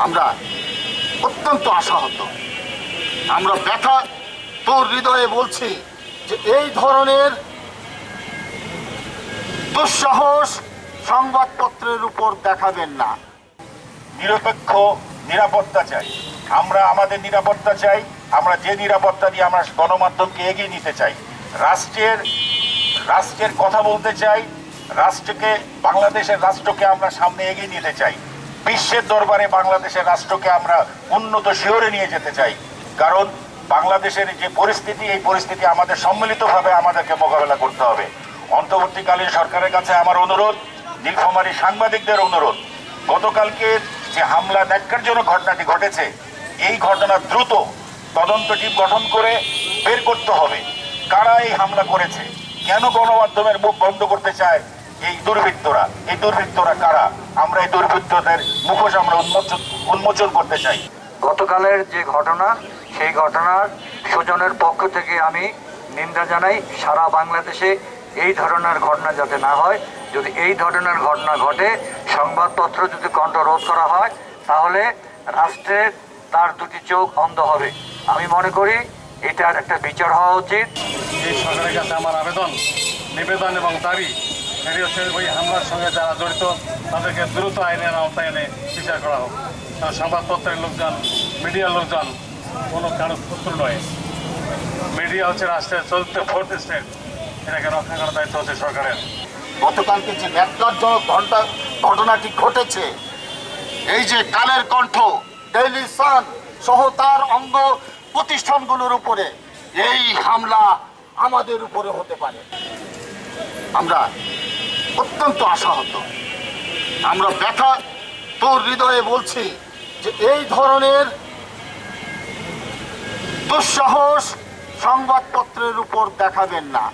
আমরা অত্যন্ত আশাহত। আমরা ব্যথা তোর হৃদয়ে বলছি যে এই ধরনের দুঃসাহস সংবাদপত্রের উপর দেখাবেন না। নিরপেক্ষ নিরাপত্তা চাই, আমরা আমাদের নিরাপত্তা চাই। আমরা যে নিরাপত্তা দিয়ে আমরা গণমাধ্যমকে এগিয়ে নিতে চাই, রাষ্ট্রের কথা বলতে চাই, বাংলাদেশের রাষ্ট্রকে আমরা সামনে এগিয়ে নিতে চাই। বিশ্বের দরবারে বাংলাদেশের রাষ্ট্রকে আমরা উন্নত শিখরে নিয়ে যেতে চাই। কারণ বাংলাদেশের যে পরিস্থিতি, এই পরিস্থিতি আমাদের সম্মিলিতভাবে আমাদেরকে মোকাবেলা করতে হবে। অন্তর্বর্তীকালীন সরকারের কাছে আমার অনুরোধ, নীলফামারী সাংবাদিকদের অনুরোধ, গতকালকে যে হামলা ন্যাক্কারজনক ঘটনাটি ঘটেছে, এই ঘটনা দ্রুত তদন্ত টিম গঠন করে বের করতে হবে কারা এই হামলা করেছে, কেন গণমাধ্যমের মুখ বন্ধ করতে চায় এই দুর্বৃত্তরা কারা। আমরা এই দুর্বৃত্তদের মুখোশ আমরা উন্মোচন করতে চাই। গতকালের যে ঘটনা, সেই ঘটনার সুজনের পক্ষ থেকে আমি নিন্দা জানাই। সারা বাংলাদেশে এই ধরনের ঘটনা যাতে না হয়। যদি এই ধরনের ঘটনা ঘটে, সংবাদপত্র যদি কণ্ঠ রোধ করা হয়, তাহলে রাষ্ট্রের তার দুটি চোখ অন্ধ হবে। আমি মনে করি এটার একটা বিচার হওয়া উচিত। এই সরকারের কাছে আমার নিবেদন এবং দাবি, সেটি হচ্ছে ওই হামলার সঙ্গে যারা জড়িত তাদেরকে দ্রুত আইনের আওতায় এনে বিচার করা হোক। কারণ সংবাদপত্রের লোকজন, মিডিয়ার লোকজন কোনো কারো পুত্র নয়। মিডিয়া হচ্ছে রাষ্ট্রের চলতে ফোর্থ স্টেট, এটাকে রক্ষা করার দায়িত্ব হচ্ছে সরকারের। গতকালকে যে ন্যাক্কারজনক ঘটনাটি ঘটেছে, এই যে কালের কণ্ঠ, ডেইলি সান সহ তার অঙ্গ প্রতিষ্ঠানগুলোর উপরে এই হামলা আমাদের উপরে হতে পারে। আমরা অত্যন্ত আশাহত। আমরা ব্যথা তোর হৃদয়ে বলছি যে এই ধরনের দুঃসাহস সংবাদপত্রের উপর দেখাবেন না।